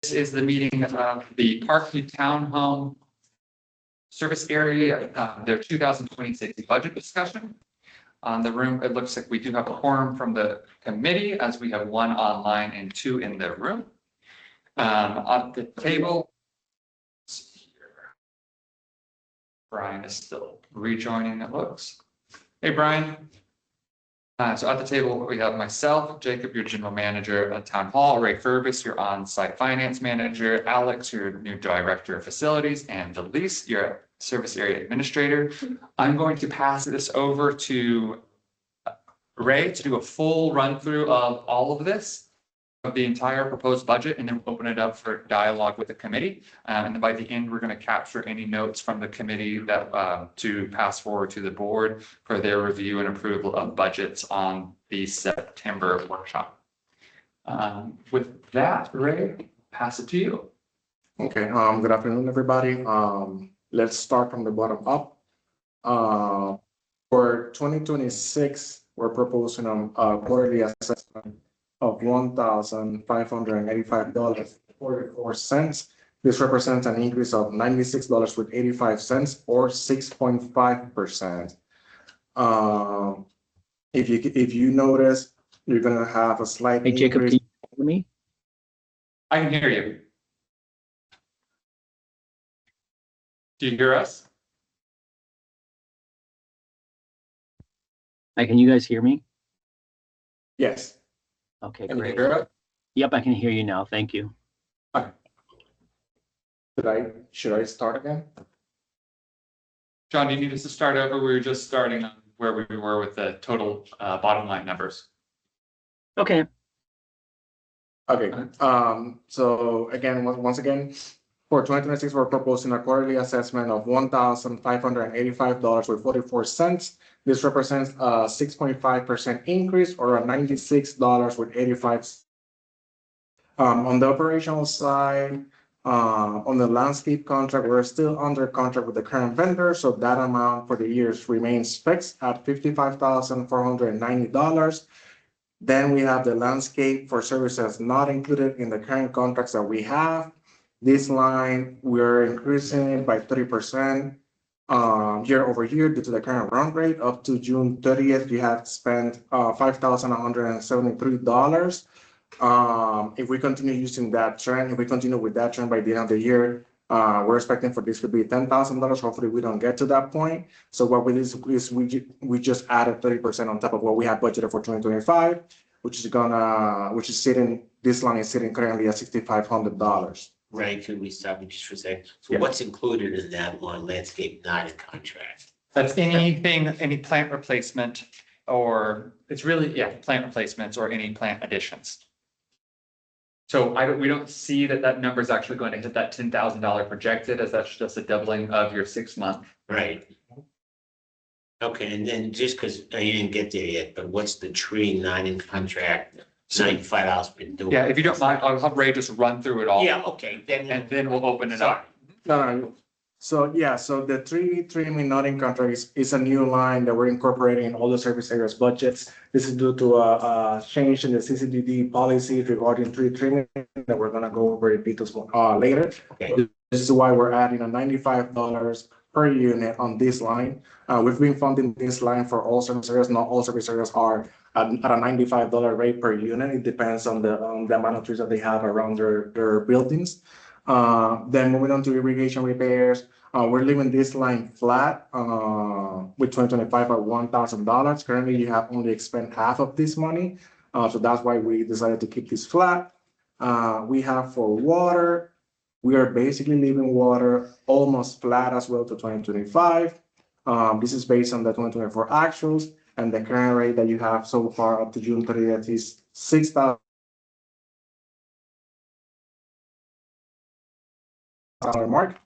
This is the meeting of the Parkview Townhome Service Area, their 2026 budget discussion. On the room, it looks like we do have a quorum from the committee, as we have one online and two in the room. On the table, Brian is still rejoining, it looks. Hey, Brian. So at the table, we have myself, Jacob, your general manager at Town Hall, Ray Furbis, your on-site finance manager, Alex, your new director of facilities, and Delise, your service area administrator. I'm going to pass this over to Ray to do a full run through of all of this, of the entire proposed budget, and then we'll open it up for dialogue with the committee. And then by the end, we're going to capture any notes from the committee that to pass forward to the board for their review and approval of budgets on the September workshop. With that, Ray, pass it to you. Okay. Good afternoon, everybody. Let's start from the bottom up. For 2026, we're proposing a quarterly assessment of $1,585.44. This represents an increase of $96.85 or 6.5%. If you notice, you're gonna have a slight Hey, Jacob, increase. can you hear me? I can hear you. Do you hear us? Can you guys hear me? Yes. Okay, Can you great. hear us? Yep, I can hear you now. Thank you. Should I start again? John, do you need us to start over? We were just starting on where we were with the total bottom line numbers. Okay. Okay. So again, once again, for 2026, we're proposing a quarterly assessment of $1,585.44. This represents a 6.5% increase or a $96.85. On the operational side, on the landscape contract, we're still under contract with the current vendor, so that amount for the years remains fixed at $55,490. Then we have the landscape for services not included in the current contracts that we have. This line, we're increasing it by 30% year over year due to the current run rate. Up to June 30th, you have spent $5,173. If we continue using that trend, if we continue with that trend by the end of the year, we're expecting for this to be $10,000. Hopefully we don't get to that point. So what we did is we just added 30% on top of what we have budgeted for 2025, which is sitting, this line is sitting currently at $6,500. Right, could we stop you just for a second? So Yeah. what's included in that one landscape not in contract? That's anything, any plant replacement, or it's really, yeah, plant replacements or any plant additions. So we don't see that number is actually going to hit that $10,000 projected, as that's just a doubling of your 6 month. Right. Okay, and then just because you didn't get there yet, but what's the tree not in contract, $95 per door? Yeah, if you don't mind, I'll have Ray just run through it all. Yeah, okay, then. And then we'll open it up. No. So yeah, so the tree trimming not in contract is a new line that we're incorporating in all the service areas budgets. This is due to a change in the CCDD policy regarding tree trimming that we're gonna go over in details later. Okay. This is why we're adding a $95 per unit on this line. We've been funding this line for all service areas. Not all service areas are at a $95 rate per unit. It depends on the amount of trees that they have around their buildings. Then moving on to irrigation repairs, we're leaving this line flat with 2025 at $1,000. Currently, you have only expended half of this money, so that's why we decided to keep this flat. We have for water, we are basically leaving water almost flat as well to 2025. This is based on the 2024 actuals, and the current rate that you have so far up to June 30th is $6,000 mark.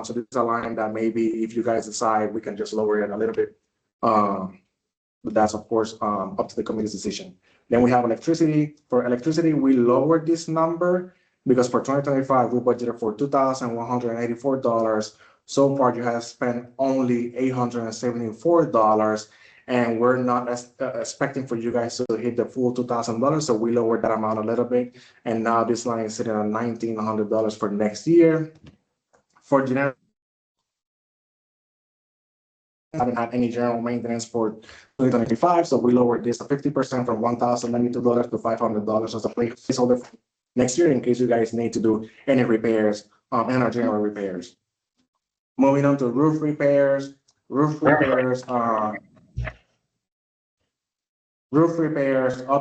So this is a line that maybe if you guys decide, we can just lower it a little bit. But that's of course up to the committee's decision. Then we have electricity. For electricity, we lowered this number because for 2025, we budgeted for $2,184. So far, you have spent only $874. And we're not expecting for you guys to hit the full $2,000. So we lowered that amount a little bit. And now this line is sitting at $1,900 for next year. For generic, I haven't had any general maintenance for 2025, so we lowered this to 50% from $1,092 to $500 as a placeholder for next year in case you guys need to do any repairs, and our general repairs. Moving on to roof repairs, roof repairs up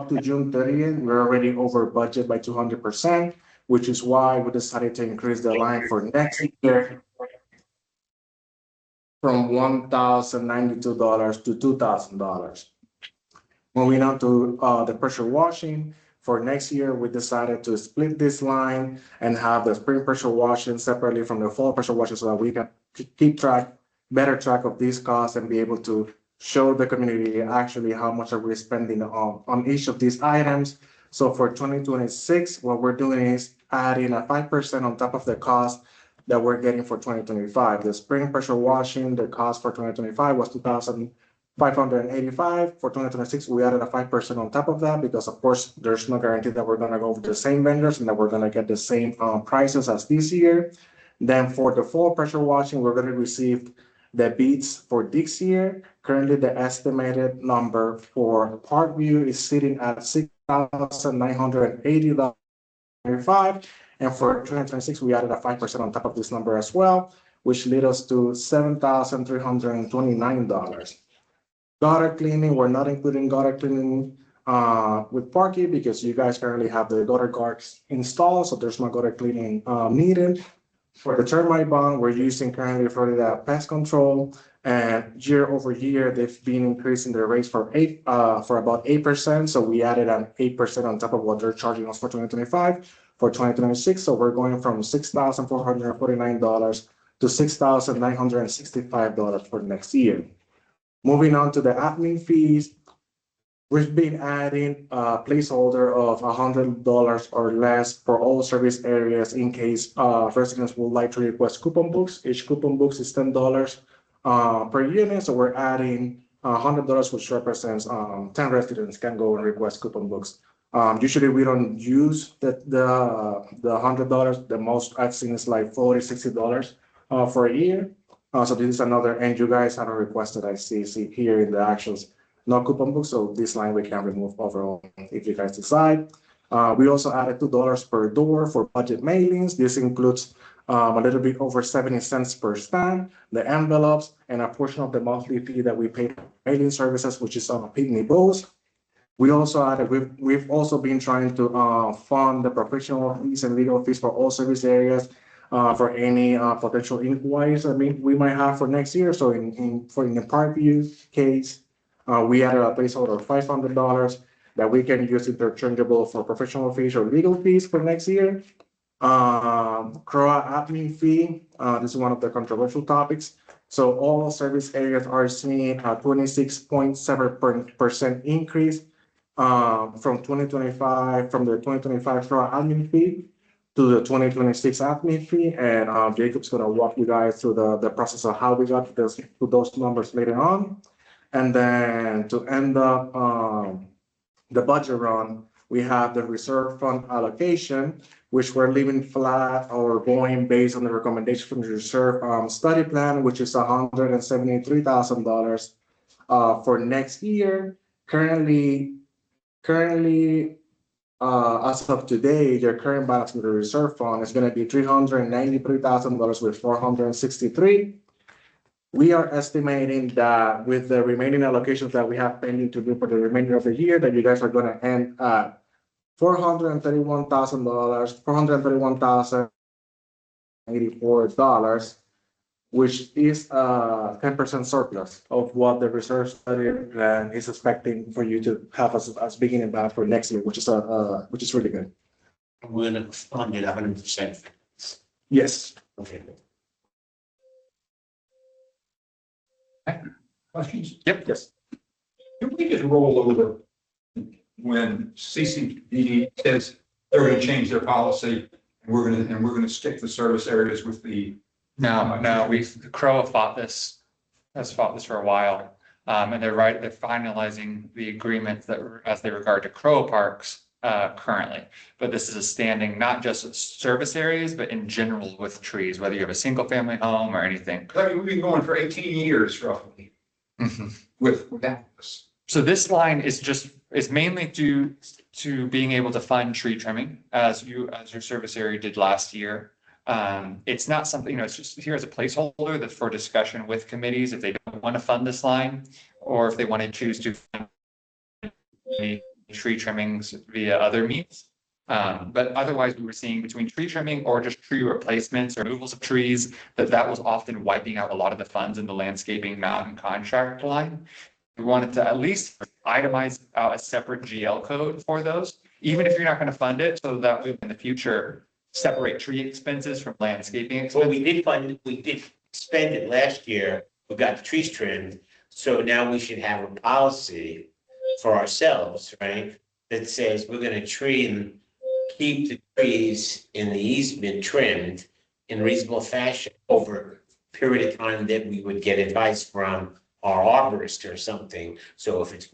to June 30th, we're already over budget by 200%, which is why we decided to increase the line for next year from $1,092 to $2,000. Moving on to the pressure washing. For next year, we decided to split this line and have the spring pressure washing separately from the fall pressure washing so that we can keep better track of these costs and be able to show the community actually how much are we spending on each of these items. So for 2026, what we're doing is adding a 5% on top of the cost that we're getting for 2025. The spring pressure washing, the cost for 2025 was $2,585. For 2026, we added a 5% on top of that because, of course, there's no guarantee that we're going to go with the same vendors and that we're going to get the same prices as this year. Then for the fall pressure washing, we're going to receive the bids for this year. Currently, the estimated number for Parkview is sitting at $6,980.95. And for 2026, we added a 5% on top of this number as well, which leads us to $7,329. Gutter cleaning, we're not including gutter cleaning with Parkview because you guys currently have the gutter guards installed, so there's no gutter cleaning needed. For the termite bond, we're using currently Florida Pest Control, and year over year, they've been increasing their rates for about 8%. So we added an 8% on top of what they're charging us for 2025. For 2026, so we're going from $6,449 to $6,965 for next year. Moving on to the admin fees, we've been adding a placeholder of $100 or less for all service areas in case residents would like to request coupon books. Each coupon books is $10 per unit, so we're adding $100, which represents 10 residents can go and request coupon books. Usually we don't use the $100. The most I've seen is like $40-$60 for a year. So this is another, and you guys haven't requested, I see here in the actions, no coupon book. So this line we can remove overall if you guys decide. We also added $2 per door for budget mailings. This includes a little bit over 70 cents per stamp, the envelopes, and a portion of the monthly fee that we pay for mailing services, which is on Pitney Bowes. We also added, we've also been trying to fund the professional fees and legal fees for all service areas for any potential inquiries we might have for next year. So in the Parkview case, we added a placeholder of $500 that we can use interchangeable for professional fees or legal fees for next year. CROA admin fee, this is one of the controversial topics. So all service areas are seeing a 26.7% increase from the 2025 CROA admin fee to the 2026 admin fee. And Jacob's going to walk you guys through the process of how we got to those numbers later on. And then to end up the budget run, we have the reserve fund allocation, which we're leaving flat or going based on the recommendation from the reserve study plan, which is $173,000 for next year. Currently, as of today, your current balance with the reserve fund is going to be $393,000 with 463. We are estimating that with the remaining allocations that we have pending to do for the remainder of the year, that you guys are going to end at $431,084, which is a 10% surplus of what the reserve study plan is expecting for you to have as beginning balance for next year, which is really good. We're gonna fund it 100%. Yes. Okay. Questions? Yep. Yes. Can we just roll over when CCD says they're going to change their policy and we're going to stick to service areas with the No, CROA has fought this for a while. And they're finalizing the agreements that as they regard to Crow Parks currently. But this is a standing, not just service areas, but in general with trees, whether you have a single family home or anything. I mean, we've been going for 18 years roughly with that. So this line is mainly due to being able to fund tree trimming as your service area did last year. It's not something, it's just here as a placeholder that's for discussion with committees if they don't want to fund this line, or if they want to choose to fund tree trimmings via other means. But otherwise, we were seeing between tree trimming or just tree replacements or removals of trees, that was often wiping out a lot of the funds in the landscaping mountain contract line. We wanted to at least itemize out a separate GL code for those, even if you're not going to fund it, so that in the future, separate tree expenses from landscaping Well, expenses. we did spend it last year. We got the trees trimmed. So now we should have a policy for ourselves, right? That says we're gonna keep the trees in the easement trimmed in reasonable fashion over a period of time that we would get advice from our arborist or something. So if it's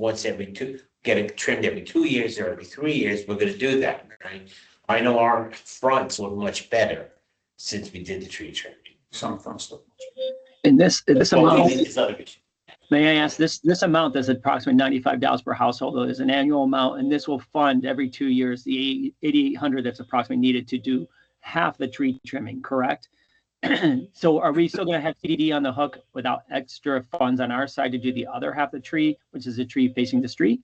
get it trimmed every 2 years or every 3 years, we're gonna do that, right? I know our fronts look much better since we did the tree trimming. Some front stuff. And this Well, amount, it's other issues. may I ask, this amount is approximately $95 per household, is an annual amount, and this will fund every 2 years, the 8,800 that's approximately needed to do half the tree trimming, correct? So are we still gonna have CDD on the hook without extra funds on our side to do the other half of the tree, which is the tree facing the street?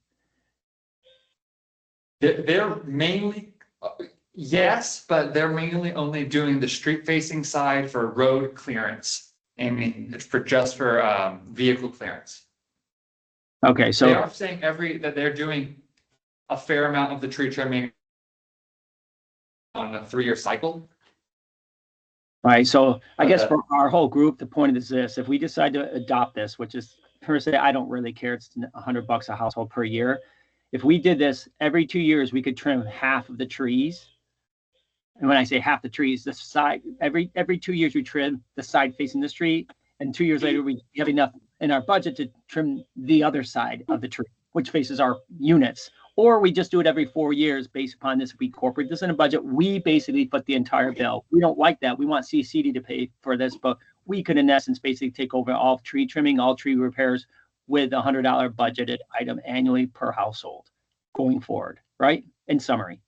They're mainly, yes, but they're mainly only doing the street facing side for road clearance. I mean, it's just for vehicle clearance. Okay, They so, are saying that they're doing a fair amount of the tree trimming on a 3-year cycle. right, so I guess Okay. for our whole group, the point is this: if we decide to adopt this, which is per se, I don't really care, it's $100 a household per year. If we did this every 2 years, we could trim half of the trees. And when I say half the trees, the side, every 2 years we trim the side facing the street, and 2 years later we have enough in our budget to trim the other side of the tree, which faces our units. Or we just do it every 4 years based upon this. If we incorporate this in a budget, we basically put the entire bill. We don't like that. We want CCD to pay for this, but we could in essence basically take over all tree trimming, all tree repairs with $100 budgeted item annually per household going forward, right? In summary.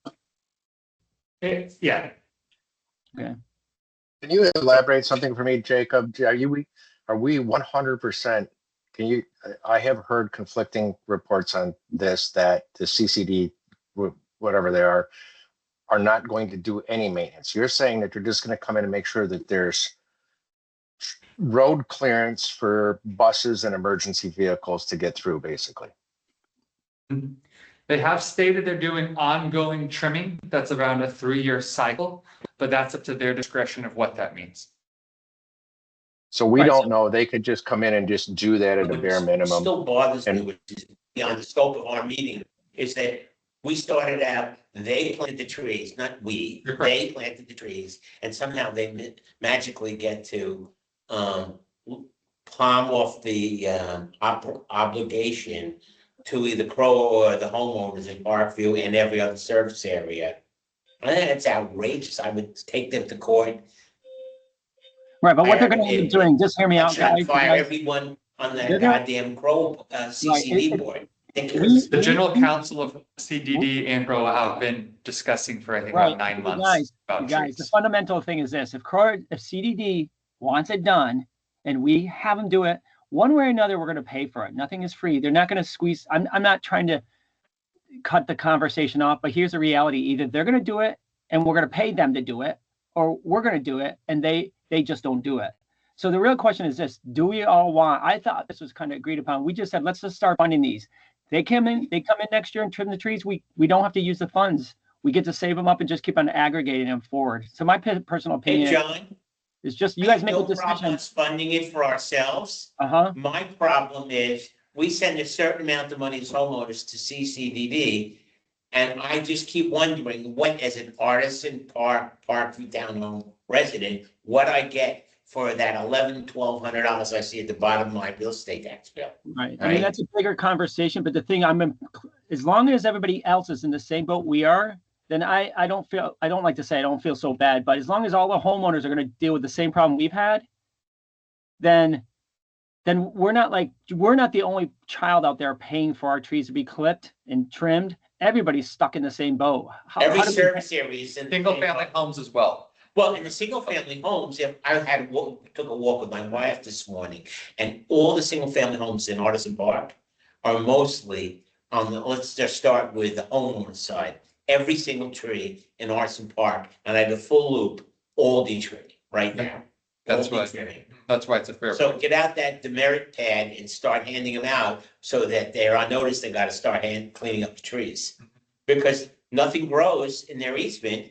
Yeah, Can you elaborate something for me, Jacob? Are we 100%? I have heard conflicting reports on this, that the CCD, whatever they are not going to do any maintenance. You're saying that they're just going to come in and make sure that there's road clearance for buses and emergency vehicles to get through, basically. they have stated they're doing ongoing trimming. That's around a 3-year cycle, but that's up to their discretion of what that means. So we Right, don't so- know. They could just come in and just do that at a bare What minimum. still bothers me, And- which is beyond the scope of our meeting, is that we started out, they planted the trees, not we, You're correct. they planted the trees, and somehow they magically get to palm off the obligation to either Crow or the homeowners in Parkview and every other service area. I think it's outrageous. I would take them to court. Right, but what they're gonna end up doing, just hear me out, Try to guys. fire everyone on that They're gonna- goddamn Crow CCD it- board. Ridiculous. The general counsel of CDD and Pro have been discussing for, I think, Right, about 9 you months guys, about You guys, the trees. fundamental thing is this: if CDD wants it done, and we have them do it, one way or another, we're going to pay for it. Nothing is free. They're not going to squeeze. I'm not trying to cut the conversation off, but here's the reality: either they're going to do it, and we're going to pay them to do it, or we're going to do it, and they just don't do it. So the real question is this: do we all want? I thought this was kind of agreed upon. We just said let's just start funding these. They come in next year and trim the trees. We don't have to use the funds. We get to save them up and just keep on aggregating them forward. So my personal Hey, opinion John. is just you guys make a No problem decision. us funding it for ourselves. Uh-huh. My problem is we send a certain amount of money as homeowners to CCDD. And I just keep wondering what, as an artisan Parkview townhome resident, what I get for that $1,100-$1,200 I see at the bottom of my real estate tax bill. Right. I Right. mean, that's a bigger conversation, but the thing as long as everybody else is in the same boat we are, then I don't like to say I don't feel so bad, but as long as all the homeowners are going to deal with the same problem we've had, then we're not the only child out there paying for our trees to be clipped and trimmed. Everybody's stuck in the same boat. Every how do we- service area is in. Single family homes as well. Well, in the single family homes, if I took a walk with my wife this morning, and all the single family homes in Artisan Park are mostly on the, let's just start with the homeowner side. Every single tree in Artisan Park, and I have a full loop, all detrimming right now. That's All what- detrimming. That's why it's a fair. So get out that demerit pad and start handing them out so that they're on notice, they gotta start cleaning up the trees. Because nothing grows in their easement.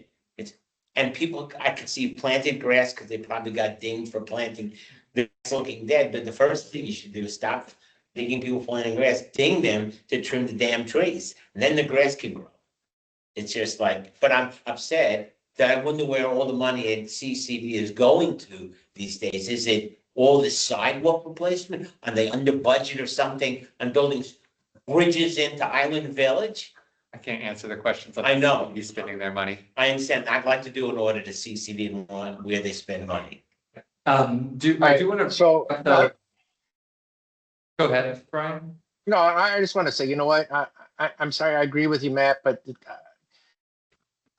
And people, I could see planted grass because they probably got dinged for planting. It's looking dead, but the first thing you should do is stop digging people planting grass, ding them to trim the damn trees, and then the grass can grow. It's just like, but I'm upset that I wonder where all the money at CCD is going to these days. Is it all the sidewalk replacement? Are they under budget or something on building bridges into Island Village? I can't answer the questions. I know. He's spending their money. I understand. I'd like to do an audit of CCD and where they spend money. I do want to. So, Go ahead, Brian. no, I just want to say, you know what? I'm sorry, I agree with you, Matt, but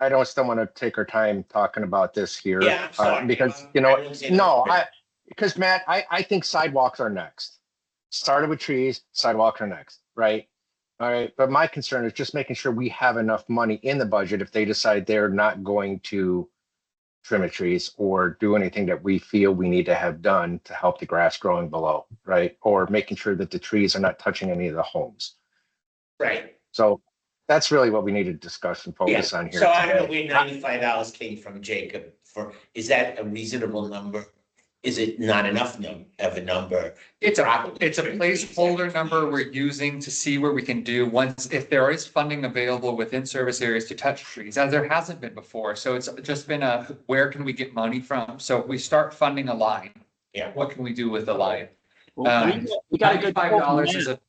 I don't still want to take our time talking about this here. Yeah, I'm sorry. Because, because Matt, I think sidewalks are next. Started with trees, sidewalks are next, right? All right, but my concern is just making sure we have enough money in the budget if they decide they're not going to trim the trees or do anything that we feel we need to have done to help the grass growing below, right? Or making sure that the trees are not touching any of the homes. Right. So that's really what we need to discuss and focus on here. So I don't know today. where $95 came from, Jacob, is that a reasonable number? Is it not enough of a number? It's a placeholder number we're using to see where we can do if there is funding available within service areas to touch trees, as there hasn't been before. So it's just been where can we get money from? So if we start funding a line. Yeah. What can we do with the line? Well, we got a good quote from $95 is Matt. a,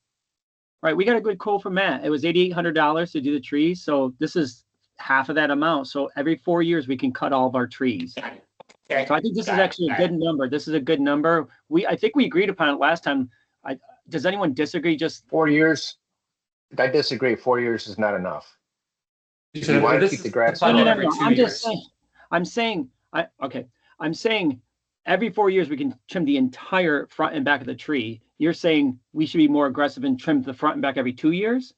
Right, we got a good quote from Matt. It was $8,800 to do the trees, so this is half of that amount. So every 4 years we can cut all of our trees. Okay. So I think this is Got it, actually a got good number. This is a good number. I think we agreed upon it last time. Does anyone disagree? Just 4 years, I disagree. 4 years is not enough. you You wanna this keep is the grass funded growing. every 2 I'm years. just saying, I'm saying every 4 years we can trim the entire front and back of the tree. You're saying we should be more aggressive and trim the front and back every 2 years?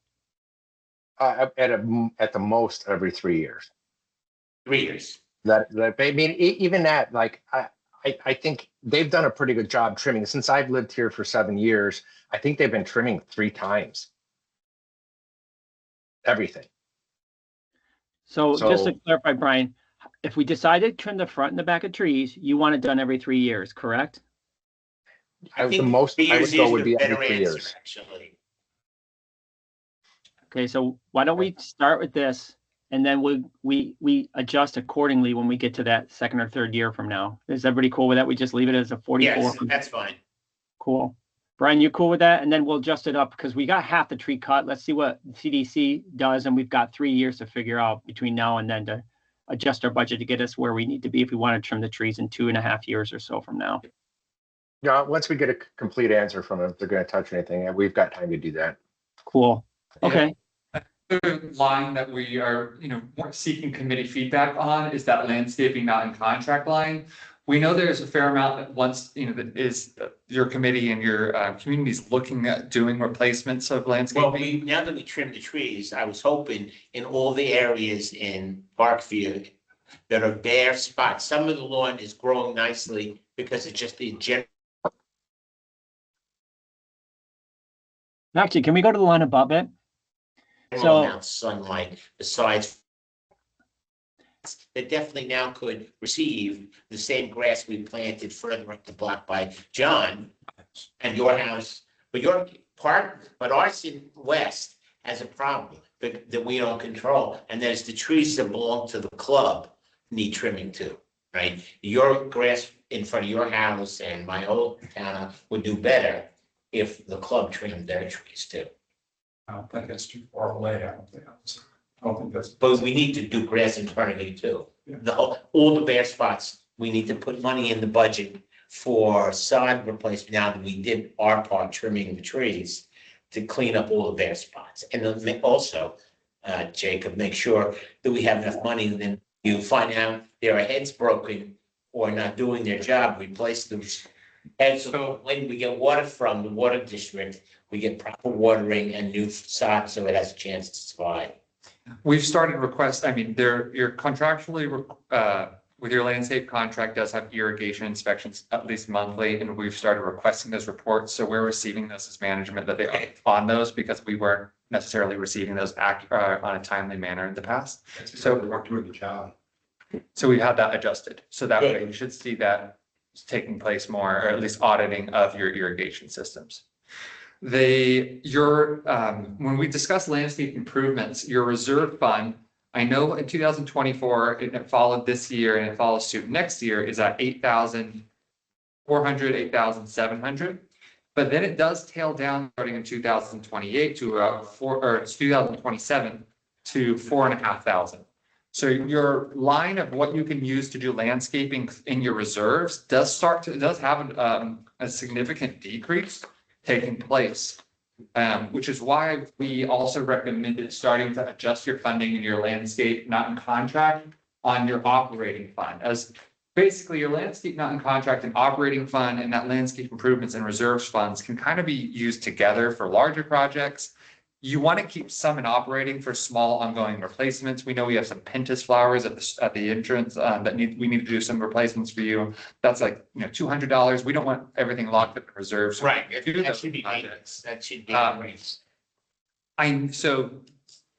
At the most every 3 years. 3 years. That I mean, even that, like, I think they've done a pretty good job trimming. Since I've lived here for 7 years, I think they've been trimming 3 times. Everything. So just to So- clarify, Brian, if we decided to trim the front and the back of trees, you want it done every 3 years, correct? The think most 3 I would years go is would the be every better 3 answer, years. Actually. Okay, so why don't we start with this and then we adjust accordingly when we get to that second or third year from now. Is everybody cool with that? We just leave it as a 44? Yes, that's fine. Cool. Brian, you cool with that? And then we'll adjust it up because we got half the tree cut. Let's see what CDC does. And we've got 3 years to figure out between now and then to adjust our budget to get us where we need to be if we want to trim the trees in 2.5 years or so from now. Yeah, once we get a complete answer from them, if they're gonna touch anything, we've got time to do that. Cool. Yeah. Okay. The line that we are, more seeking committee feedback on is that landscaping not in contract line. We know there's a fair amount that that is your committee and your communities looking at doing replacements of Well, landscaping. now that we trimmed the trees, I was hoping in all the areas in Parkview that are bare spots, some of the lawn is growing nicely because it's just the general. Actually, can we go to the line above it? So- amount of sunlight besides. That definitely now could receive the same grass we planted further up the block by John and your house, but your part, but ours in west has a problem that we don't control. And there's the trees that belong to the club need trimming too, right? Your grass in front of your house and my whole town would do better if the club trimmed their trees too. I don't think that's too far away. I don't think that's. But we need to do grass internally too. Yeah. All the bare spots, we need to put money in the budget for sod replacement now that we did our part trimming the trees to clean up all the bare spots. And then also, Jacob, make sure that we have enough money, and then you find out their heads broken or not doing their job, replace them. And so when we get water from the water district, we get proper watering and new sod so it has a chance to survive. We've started requests, I mean, you're contractually, with your landscape contract does have irrigation inspections at least monthly, and we've started requesting those reports. So we're receiving those as management that they are on those because we weren't necessarily receiving those back on a timely manner in the past. So we're doing the job. So we had that adjusted. So that way you should see that taking place more, or at least auditing of your irrigation systems. When we discuss landscape improvements, your reserve fund, I know in 2024, it followed this year and it follows suit next year is at 8,400, 8,700. But then it does tail down starting in 2028 to 2027 to 4,500. So your line of what you can use to do landscaping in your reserves does have a significant decrease taking place, which is why we also recommended starting to adjust your funding in your landscape, not in contract, on your operating fund. As basically your landscape, not in contract, and operating fund and that landscape improvements and reserves funds can kind of be used together for larger projects. You want to keep some in operating for small ongoing replacements. We know we have some pentas flowers at the entrance that we need to do some replacements for you. That's like, $200. We don't want everything locked up in reserves. Right, Do that those should be projects. maintenance, that should be. So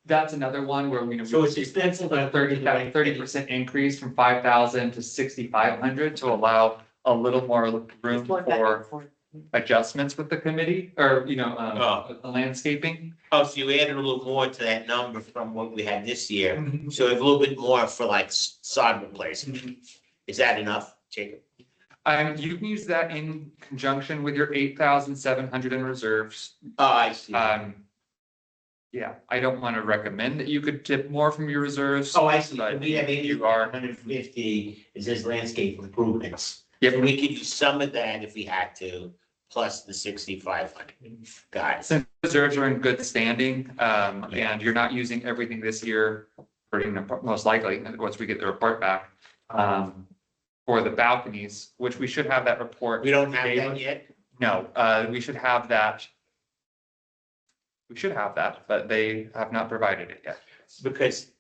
that's another one where So it's expensive, a 30% increase from 5,000 to 6,500 to allow a little more room for adjustments with the committee or, landscaping. Oh, so you added a little more to that number from what we had this year, so a little bit more for like sod replacement. Is that enough, Jacob? You can use that in conjunction with your 8,700 in reserves. Oh, I see. Yeah, I don't want to recommend that you could tip more from your reserves. Oh, I see. but We have you are, 150, it says landscape improvements. Yep. So we could use some of that if we had to, plus the 6,500. Guys, since reserves are in good standing, and you're not using everything this year, most likely, once we get the report back, for the balconies, which we should have that report. we don't have that yet? No, we should have that. We should have that, but they have not provided it yet. Because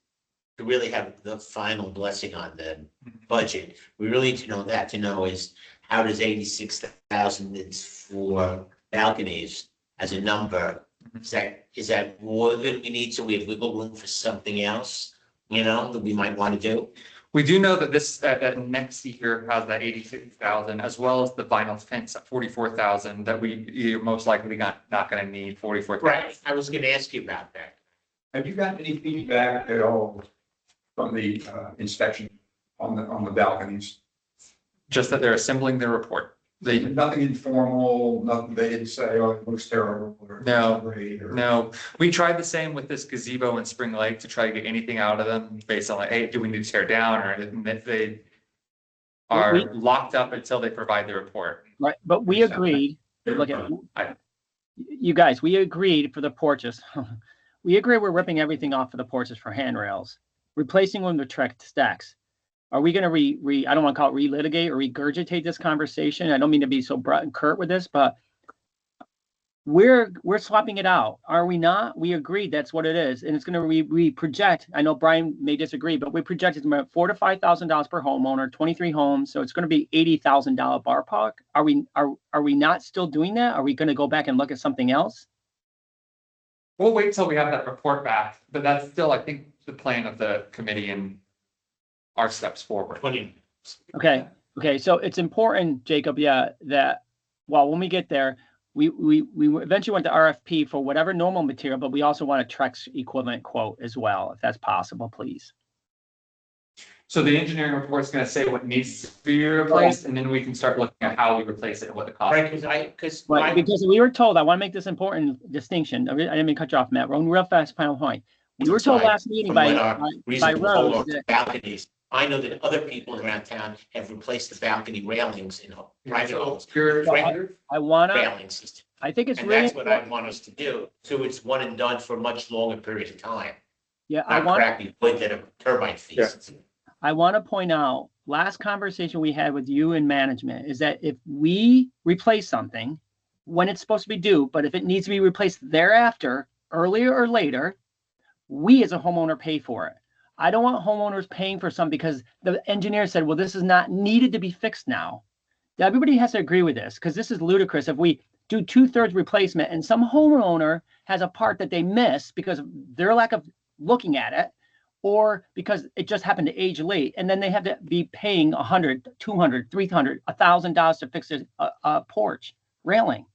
to really have the final blessing on the budget, we really need to know that, to know is how does 86,000 for balconies as a number? Is that more than we need, so we have wiggle room for something else, that we might want to do? We do know that this, next year has that 86,000 as well as the vinyl fence at 44,000 that you're most likely not going to need 44,000. Right, I was gonna ask you about that. Have you gotten any feedback at all from the inspection on the balconies? Just that they're assembling the report. Nothing informal, nothing, they didn't say, oh, it looks terrible. Or No, great, or- No, we tried the same with this gazebo in Spring Lake to try to get anything out of them based on like, hey, do we need to tear down or they are locked up until they provide the report. Right, but we agreed, look at, you guys, we agreed for the porches. We agree we're ripping everything off of the porches for handrails, replacing them with Trex stacks. Are we gonna I don't want to call it relitigate or regurgitate this conversation? I don't mean to be so blunt and curt with this, but we're swapping it out, are we not? We agreed that's what it is, and it's gonna we project. I know Brian may disagree, but we project it's about $4,000 to $5,000 per homeowner, 23 homes, so it's gonna be $80,000 bar park. Are we not still doing that? Are we gonna go back and look at something else? We'll wait till we have that report back, but that's still, I think, the plan of the committee and our steps forward. Okay, so it's important, Jacob, that, well, when we get there, we eventually went to RFP for whatever normal material, but we also want a Trex equivalent quote as well, if that's possible, please. So the engineering report is going to say what needs to be replaced, and then we can start looking at how we replace it and what the cost. Right, is. Because we were told, I want to make this important distinction. I didn't mean to cut you off, Matt. Real fast, final point. We were told last meeting by Rose that balconies. I know that other people around town have replaced the balcony railings in private homes. I want to, Railing system. I think it's And really that's what I want us to do. So it's one and done for a much longer period of time. Yeah, Not crappy wood that a turbine feeds. I want to point out, last conversation we had with you and management is that if we replace something when it's supposed to be due, but if it needs to be replaced thereafter, earlier or later, we as a homeowner pay for it. I don't want homeowners paying for something because the engineer said, well, this is not needed to be fixed now. Everybody has to agree with this because this is ludicrous. If we do 2/3 replacement and some homeowner has a part that they miss because of their lack of looking at it, or because it just happened to age late, and then they have to be paying $100, $200, $300, $1,000 to fix a porch railing.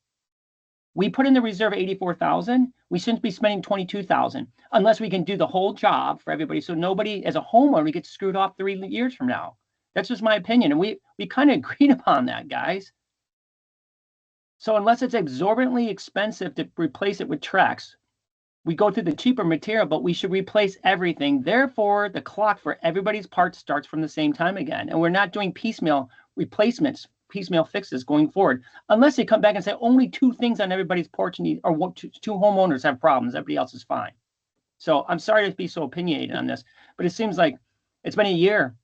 We put in the reserve $84,000. We shouldn't be spending $22,000 unless we can do the whole job for everybody. So nobody, as a homeowner, gets screwed off 3 years from now. That's just my opinion, and we kind of agreed upon that, guys. So unless it's exorbitantly expensive to replace it with Trex, we go through the cheaper material, but we should replace everything. Therefore, the clock for everybody's parts starts from the same time again. And we're not doing piecemeal replacements, piecemeal fixes going forward, unless they come back and say only 2 things on everybody's porch need, or 2 homeowners have problems, everybody else is fine. So I'm sorry to be so opinionated on this, but it seems like it's been a year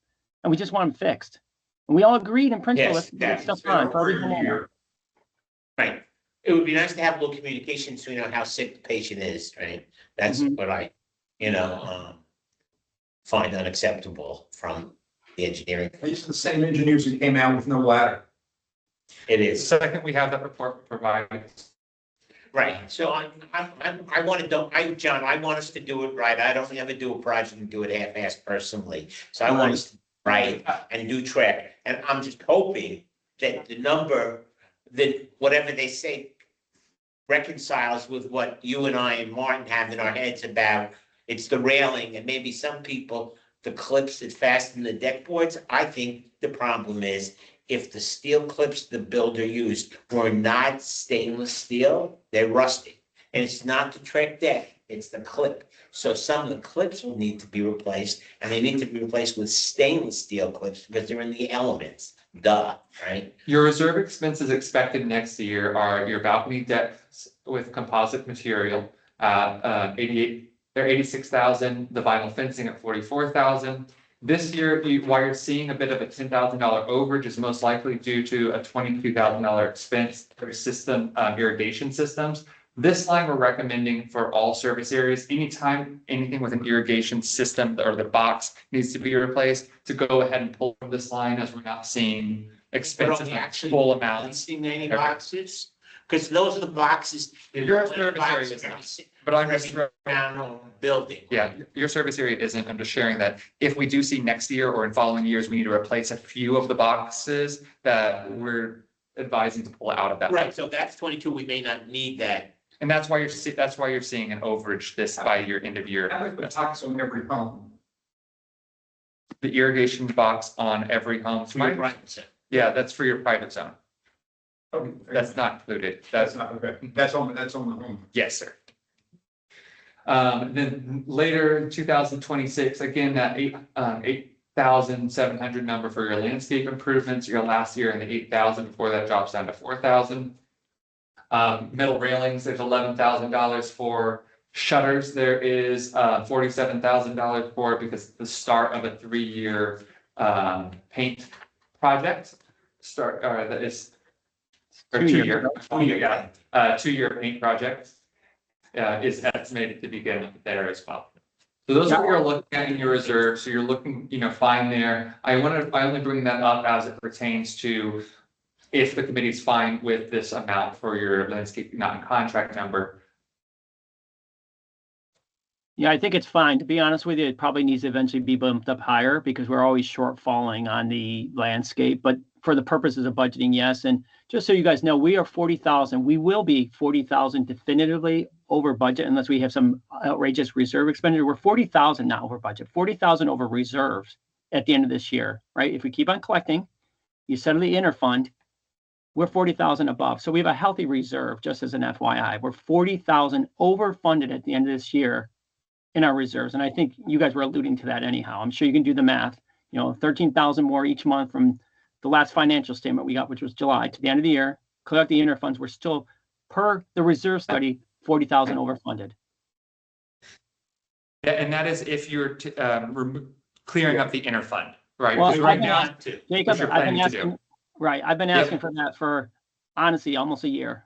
and we just want them fixed. And we all agreed in principle, let's get stuff on for every homeowner. Right. It would be nice to have a little communication so you know how sick the patient is, right? That's what I, find unacceptable from the engineering. These are the same engineers who came out with no ladder. It is. Second, we have that report provided. Right. So I want to do, John, I want us to do it right. I don't ever do a project and do it half-assed personally. So I want us to do it right and do track. And I'm just hoping that the number, that whatever they say reconciles with what you and I and Martin have in our heads about it's the railing and maybe some people, the clips that fasten the deck boards. I think the problem is if the steel clips the builder used were not stainless steel, they're rusting. And it's not the Trek deck, it's the clip. So some of the clips will need to be replaced, and they need to be replaced with stainless steel clips because they're in the elements. Duh, right? Your reserve expenses expected next year are your balcony decks with composite material, 86,000, the vinyl fencing at 44,000. This year, while you're seeing a bit of a $10,000 overage is most likely due to a $22,000 expense for system irrigation systems. This line we're recommending for all service areas, anytime anything with an irrigation system or the box needs to be replaced, to go ahead and pull from this line as we're not seeing expensive full amounts. Seen any boxes? Because those are the boxes. Your service area is, but I'm just building. Yeah, your service area isn't. I'm just sharing that if we do see next year or in following years, we need to replace a few of the boxes that we're advising to pull out of that. Right, so that's 22. We may not need that. And that's why you're seeing an overage this by your end of year. How about the box on every home? The irrigation box on every home. Yeah, that's for your private zone. Okay. That's not included. That's not, okay. That's on the home. Yes, sir. Then later in 2026, again, that 8,700 number for your landscape improvements, your last year in the 8,000 before that drops down to 4,000. Metal railings, there's $11,000 for shutters. There is $47,000 for it because it's the start of a 3-year paint project. That is 2-year. 2-year paint project is estimated to begin there as well. So those are what you're looking at in your reserve. So you're looking, fine there. I only bring that up as it pertains to if the committee's fine with this amount for your landscape not in contract number. Yeah, I think it's fine. To be honest with you, it probably needs to eventually be bumped up higher because we're always shortfalling on the landscape. But for the purposes of budgeting, yes. And just so you guys know, we are 40,000. We will be 40,000 definitively over budget unless we have some outrageous reserve expenditure. We're 40,000 not over budget, 40,000 over reserves at the end of this year, right? If we keep on collecting, you settle the interfund, we're 40,000 above. So we have a healthy reserve, just as an FYI. We're 40,000 overfunded at the end of this year in our reserves. And I think you guys were alluding to that anyhow. I'm sure you can do the math. 13,000 more each month from the last financial statement we got, which was July, to the end of the year. Clear out the interfunds. We're still, per the reserve study, 40,000 overfunded. Yeah, and that is if you're clearing up the interfund, right? Well, Because right I've been now, asking- which Jacob, you're I've been planning to do. asking, right, I've been asking for that for, honestly, almost a year.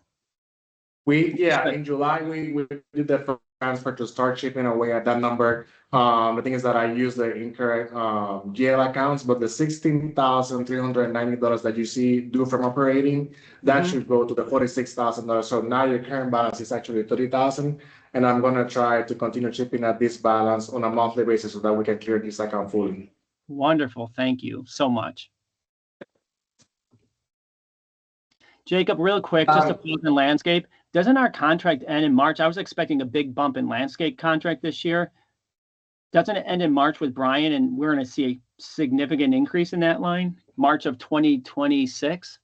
In July, we did that for transfer to start chipping away at that number. The thing is that I used the incorrect GL accounts, but the $16,390 that you see due from operating, that should go to the $46,000. So now your current balance is actually 30,000, and I'm gonna try to continue chipping at this balance on a monthly basis so that we can clear this account fully. Wonderful. Thank you so much. Jacob, real quick, just to pause in landscape, doesn't our contract end in March? I was expecting a big bump in landscape contract this year. Doesn't it end in March with Brian, and we're going to see a significant increase in that line, March of 2026?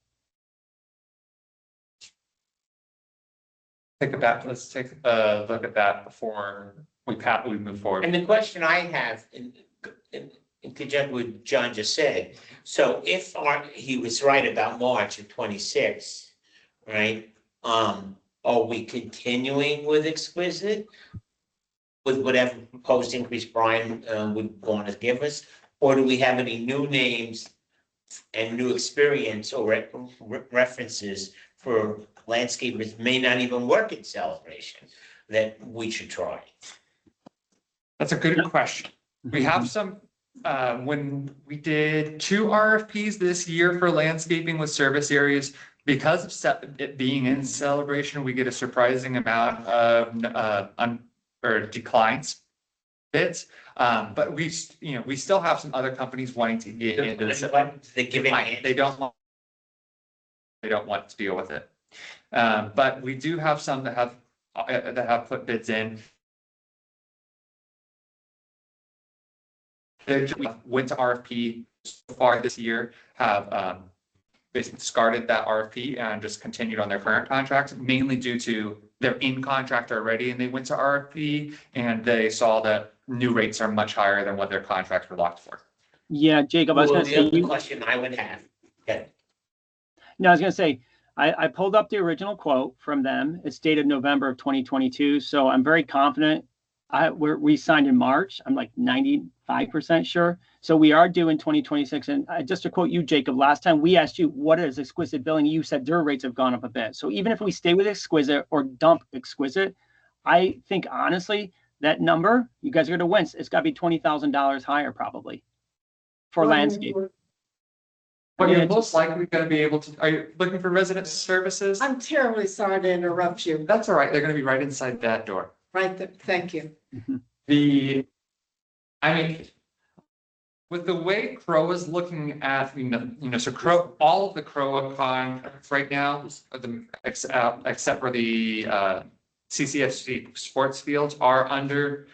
Let's take a look at that before we move forward. And the question I have in conjunction with what John just said, so if he was right about March of 26, right? Are we continuing with Exquisite? With whatever proposed increase Brian would want to give us? Or do we have any new names and new experience or references for landscapers may not even work in Celebration that we should try? That's a good question. We have some, when we did 2 RFPs this year for landscaping with service areas, because of it being in Celebration, we get a surprising amount of declines bids. But we still have some other companies wanting to get into this. They don't want to deal with it. But we do have some that have put bids in. They went to RFP so far this year, have basically discarded that RFP and just continued on their current contracts, mainly due to they're in contract already and they went to RFP and they saw that new rates are much higher than what their contracts were locked for. Yeah, Jacob, I was going to say. The other question I would have. Okay. No, I was going to say, I pulled up the original quote from them. It's dated November of 2022. So I'm very confident. We signed in March. I'm like 95% sure. So we are due in 2026. And just to quote you, Jacob, last time we asked you, what is Exquisite billing? You said their rates have gone up a bit. So even if we stay with Exquisite or dump Exquisite, I think honestly, that number, you guys are going to wince. It's got to be $20,000 higher probably for landscape. But you're most likely going to be able to, are you looking for resident services? I'm terribly sorry to interrupt you. That's all right. They're going to be right inside that door. Right there. Thank you. With the way Crow is looking at, so Crow, all of the Crow contracts right now, except for the CCFC sports fields are under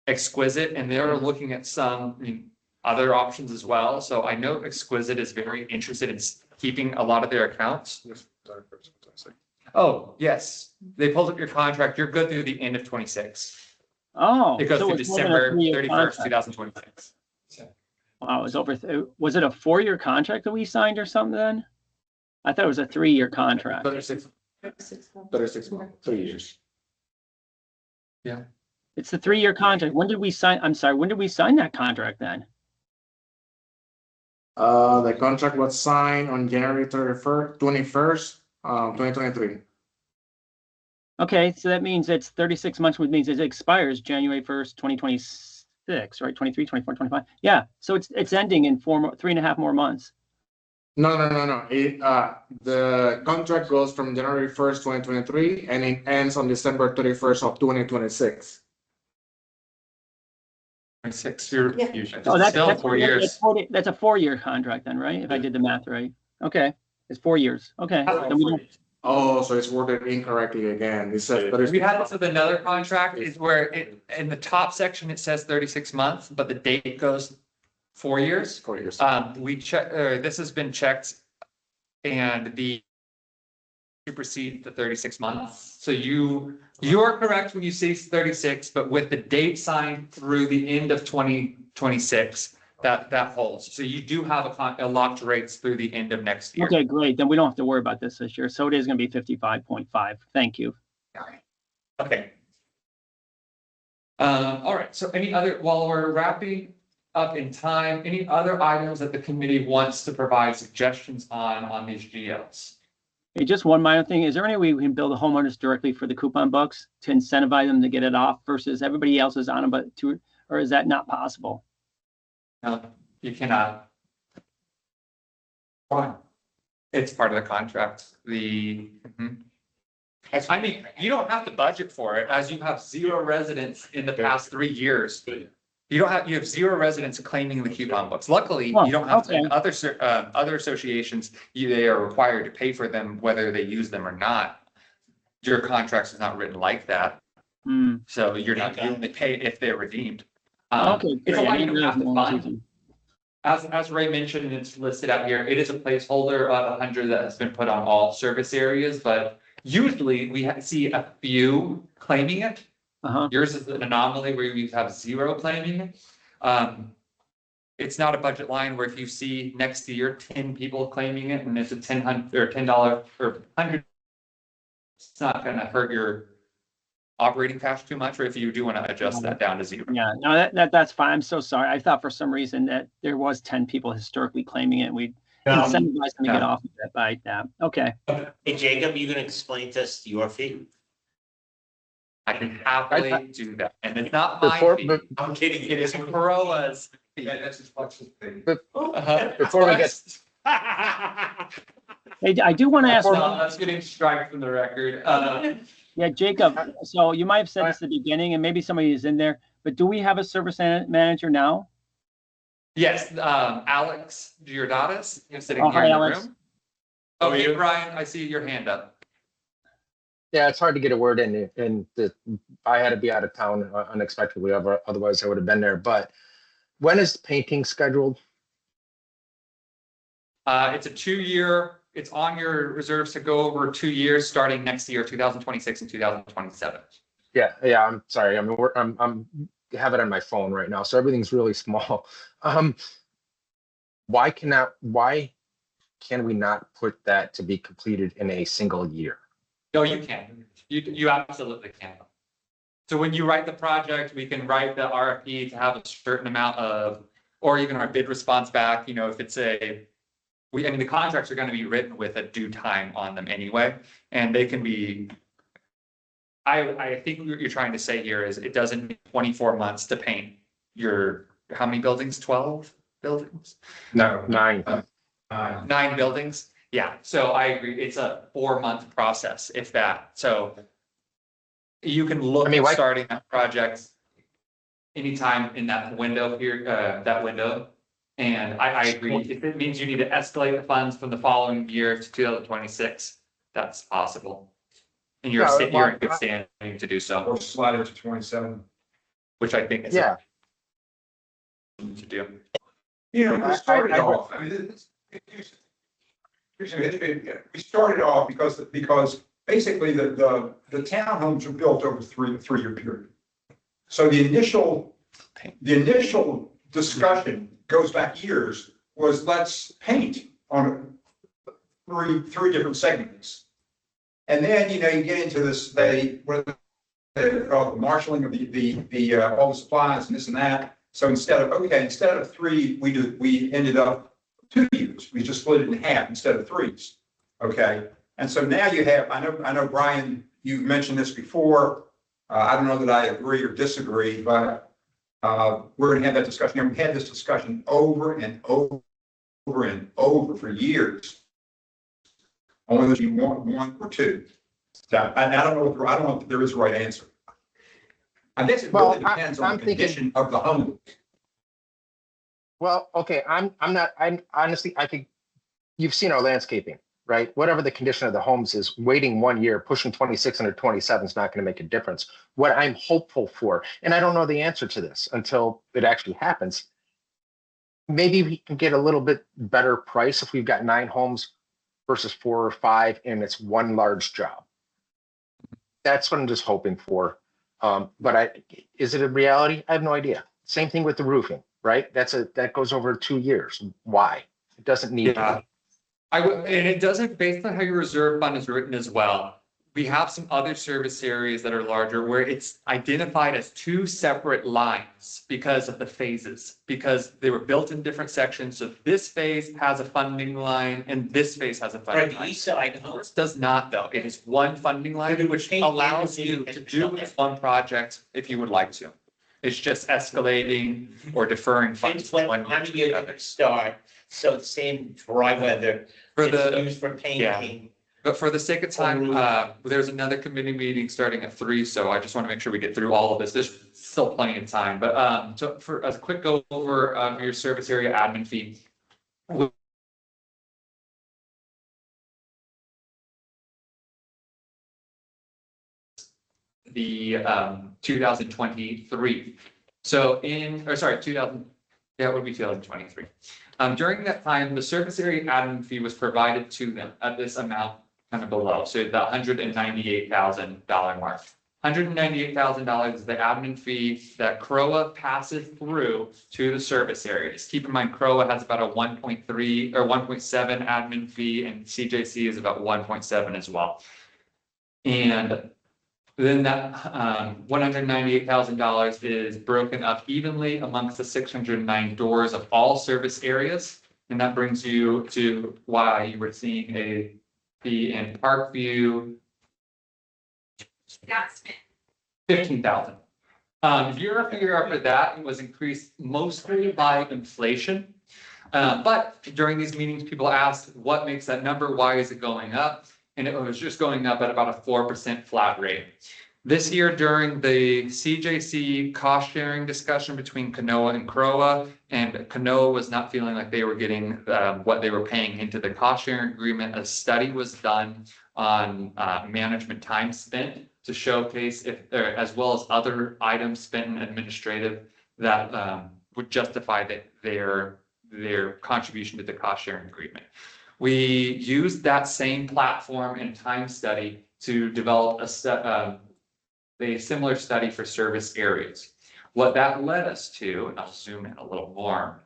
Exquisite, and they're looking at some other options as well. So I know Exquisite is very interested in keeping a lot of their accounts. Oh, yes. They pulled up your contract. You're good through the end of 26. Oh. It goes so through it's more than a December 3-year 31st, contract. 2026. Wow, it was was it a 4-year contract that we signed or something then? I thought it was a 3-year contract. 36 months, 3 years. Yeah. It's the 3-year contract. When did we sign? I'm sorry, when did we sign that contract then? The contract was signed on January 21st, 2023. Okay, so that means it's 36 months, which means it expires January 1st, 2026, right? 23, 24, 25. Yeah, so it's ending in 3.5 more months. No. The contract goes from January 1st, 2023, and it ends on December 31st of 2026. 26 year. Yeah. Usually. Oh, Still 4 years. That's a 4-year contract then, right? If I did the math right. Okay, it's 4 years. Okay. Then we don't- Oh, so it's worded incorrectly again. It says We had this with another contract is where in the top section, it says 36 months, but the date goes 4 years. 4 years. We check, this has been checked and the supersede the 36 months. So you're correct when you say 36, but with the date signed through the end of 2026, that holds. So you do have a locked rates through the end of next year. Okay, great. Then we don't have to worry about this year. So it is going to be 55.5. Thank you. Okay, All right, so any other, while we're wrapping up in time, any other items that the committee wants to provide suggestions on these GLs? Hey, just one minor thing. Is there any way we can bill the homeowners directly for the coupon books to incentivize them to get it off versus everybody else is on them, but or is that not possible? No, you cannot. Why? It's part of the contract, I mean, you don't have to budget for it, as you have 0 residents in the past 3 years. You have 0 residents claiming the coupon books. Luckily, you don't have to, other associations, they are required to pay for them whether they use them or not. Your contract is not written like that, so you only pay if they're redeemed. Okay. It's a great. line you don't have to fund. Season. As Ray mentioned, it's listed out here, it is a placeholder of 100 that has been put on all service areas, but usually we see a few claiming it. Yours is an anomaly where you have 0 claiming it. It's not a budget line where if you see next year 10 people claiming it and it's a $10 or 100, it's not going to hurt your operating cash too much, or if you do want to adjust that down to 0. Yeah, no, that's fine. I'm so sorry. I thought for some reason that there was 10 people historically claiming it. We incentivize them to get off of it by that. Okay. hey Jacob, you gonna explain to us your fee? I can happily do that, and it's not my fee. I'm kidding. It is Corolla's fee. Yeah, that's as much as the. Before we get, Hey, I do want to ask. That's getting striked from the record. Yeah, Jacob, so you might have said this at the beginning and maybe somebody is in there, but do we have a service manager now? Yes, Alex Giordatis, who's sitting Oh, here hi, in the Alex. room. Okay, Brian, I see your hand up. yeah, it's hard to get a word in, and I had to be out of town unexpectedly, otherwise I would have been there. But when is the painting scheduled? It's a 2-year, it's on your reserves to go over 2 years, starting next year, 2026 and 2027. Yeah, I'm sorry. I mean, I'm have it on my phone right now, so everything's really small. Why can we not put that to be completed in a single year? No, you can. You absolutely can. So when you write the project, we can write the RFP to have a certain amount of, or even our bid response back, if it's the contracts are going to be written with a due time on them anyway, and they can be, I think what you're trying to say here is it doesn't need 24 months to paint how many buildings? 12 buildings? No, 9. 9 buildings. Yeah, so I agree. It's a 4-month process, if that. So you can look at starting that project anytime in that window here, And I agree. If it means you need to escalate the funds from the following year to 2026, that's possible. And you're in good standing to do so. Or slide it to 27. Which I think is Yeah. To do. We started off. I mean, we started off because basically the townhomes were built over three-year period. So the initial discussion goes back years, was let's paint on three different segments. And then, you get into this, the marshaling of all the supplies and this and that. So instead of 3, we ended up 2 years. We just split it in half instead of 3s. Okay. And so now you have, I know, Brian, you've mentioned this before. I don't know that I agree or disagree, but we're going to have that discussion. And we've had this discussion over and over and over for years. Only that you want 1 or 2. So I don't know if there is a right answer. I guess it really depends on the condition of the home. Well, okay, I'm honestly, you've seen our landscaping, right? Whatever the condition of the homes is, waiting 1 year, pushing 26 under 27 is not going to make a difference. What I'm hopeful for, and I don't know the answer to this until it actually happens, maybe we can get a little bit better price if we've got 9 homes versus 4 or 5, and it's one large job. That's what I'm just hoping for. But is it a reality? I have no idea. Same thing with the roofing, right? That goes over 2 years. Why? It doesn't need to Yeah. be. And it doesn't, based on how your reserve fund is written as well. We have some other service areas that are larger where it's identified as 2 separate lines because of the phases, because they were built in different sections. So this phase has a funding line and this phase has a Right, funding the line. east side, Ours does not though. It is one funding line, which allows you to do one project if you would like to. It's just escalating or deferring funds. It's from when, one year how to do you another. start? So the same dry weather, For it's the, used for painting. but for the sake of time, there's another committee meeting starting at 3, so I just want to make sure we get through all of this. There's still plenty of time, but so for a quick go over your service area admin fee. The 2023. So or sorry, 2000, yeah, it would be 2023. During that time, the service area admin fee was provided to them at this amount kind of below. So the $198,000 mark. $198,000 is the admin fee that CROA passes through to the service areas. Keep in mind, CROA has about a 1.3 or 1.7 admin fee, and CJC is about 1.7 as well. And then that $198,000 is broken up evenly amongst the 609 doors of all service areas. And that brings you to why you were seeing a fee in Parkview. 15,000. Year after year after that, it was increased mostly by inflation. But during these meetings, people asked, what makes that number? Why is it going up? And it was just going up at about a 4% flat rate. This year, during the CJC cost sharing discussion between Kanoa and CROA, and Kanoa was not feeling like they were getting what they were paying into the cost sharing agreement, a study was done on management time spent to showcase if, as well as other items spent in administrative that would justify that their contribution to the cost sharing agreement. We used that same platform and time study to develop a similar study for service areas. What that led us to, and I'll zoom in a little more,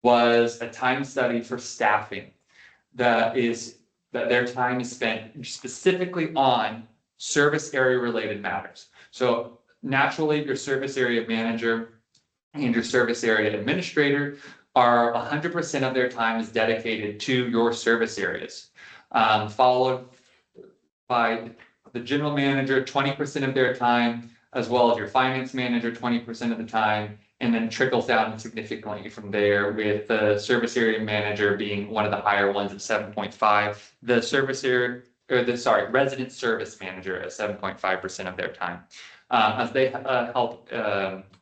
was a time study for staffing that their time is spent specifically on service area related matters. So naturally, your service area manager and your service area administrator are 100% of their time is dedicated to your service areas, followed by the general manager 20% of their time, as well as your finance manager 20% of the time, and then trickles down significantly from there, with the service area manager being one of the higher ones at 7.5. The service area, resident service manager at 7.5% of their time. As they help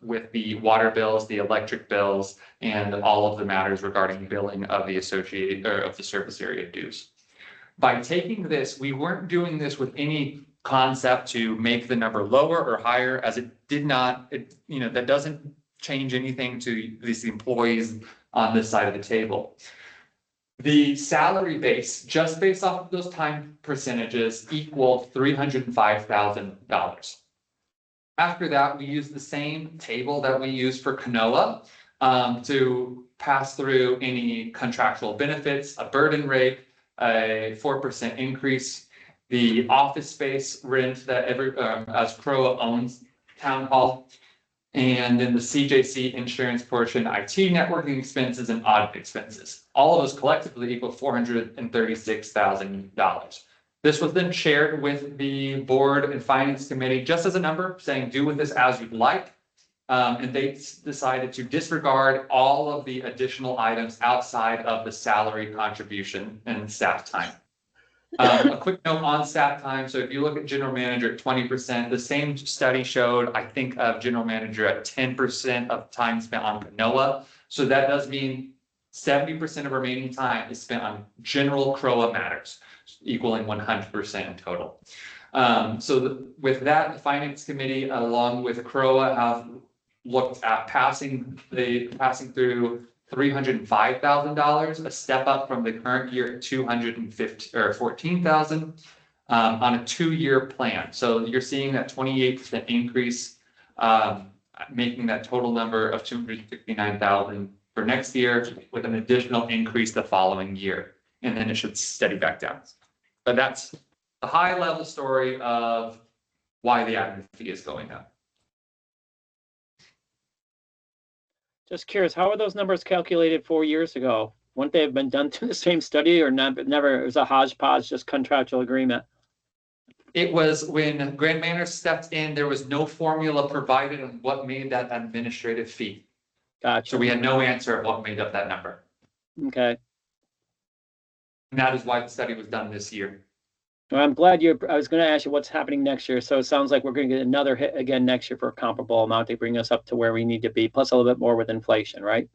with the water bills, the electric bills, and all of the matters regarding billing of the associated or of the service area dues. By taking this, we weren't doing this with any concept to make the number lower or higher, as it did not, that doesn't change anything to these employees on this side of the table. The salary base, just based off of those time percentages, equaled $305,000. After that, we used the same table that we used for Kanoa to pass through any contractual benefits, a burden rate, a 4% increase, the office space rent that as CROA owns Town Hall, and then the CJC insurance portion, IT networking expenses, and audit expenses. All of those collectively equal $436,000. This was then shared with the board and finance committee just as a number, saying do with this as you'd like. And they decided to disregard all of the additional items outside of the salary contribution and staff time. A quick note on staff time. So if you look at general manager at 20%, the same study showed, I think, of general manager at 10% of time spent on Kanoa. So that does mean 70% of remaining time is spent on general CROA matters, equaling 100% in total. With that, the finance committee, along with CROA, have looked at passing through $305,000, a step up from the current year at 250 or 14,000 on a 2-year plan. So you're seeing that 28% increase, making that total number of 269,000 for next year, with an additional increase the following year, and then it should steady back down. But that's the high level story of why the admin fee is going up. Just curious, how were those numbers calculated 4 years ago? Wouldn't they have been done to the same study, or never? It was a hodgepodge, just contractual agreement. It was when Grand Manor stepped in, there was no formula provided on what made that administrative fee. Gotcha. So we had no answer of what made up that number. Okay. And that is why the study was done this year. Well, I'm glad I was going to ask you what's happening next year. So it sounds like we're going to get another hit again next year for a comparable amount to bring us up to where we need to be, plus a little bit more with inflation, right?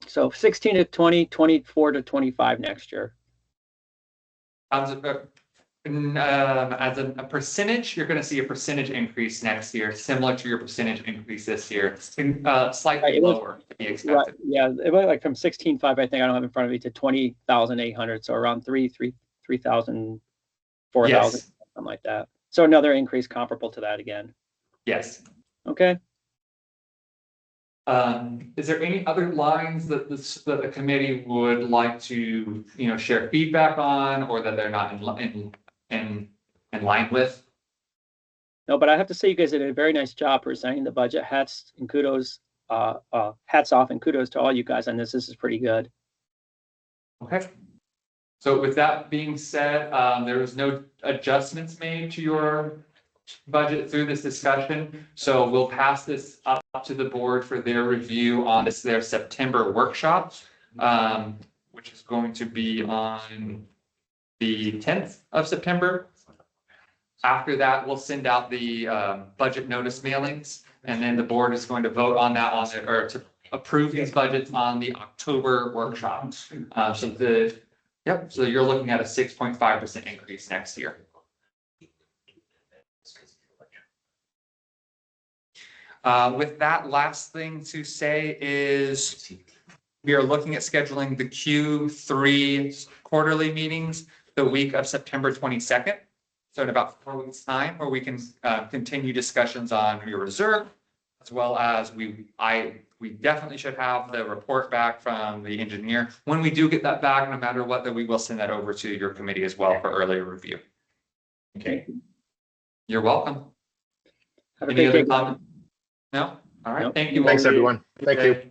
So 16 to 20, 24 to 25 next year. As a percentage, you're going to see a percentage increase next year, similar to your percentage increase this year, slightly lower to be expected. Right, yeah, it went like from 16.5, I think I don't have in front of me, to 20,800. So around 3,000, 4,000, Yes. something like that. So another increase comparable to that again. Yes. Okay. Is there any other lines that the committee would like to, share feedback on, or that they're not in line with? No, but I have to say you guys did a very nice job presenting the budget. Hats and kudos, hats off and kudos to all you guys on this. This is pretty good. Okay. So with that being said, there was no adjustments made to your budget through this discussion. So we'll pass this up to the board for their review on their September workshop, which is going to be on the 10th of September. After that, we'll send out the budget notice mailings, and then the board is going to vote on that or to approve these budgets on the October workshop. So you're looking at a 6.5% increase next year. With that, last thing to say is we are looking at scheduling the Q3 quarterly meetings the week of September 22nd. So in about 4 weeks' time, where we can continue discussions on your reserve, as well as we definitely should have the report back from the engineer. When we do get that back, no matter what, then we will send that over to your committee as well for earlier review. Okay. You're welcome. Have a Any great other day. comment? No? All right. Nope. Thank you. Thanks, everyone. Thank you.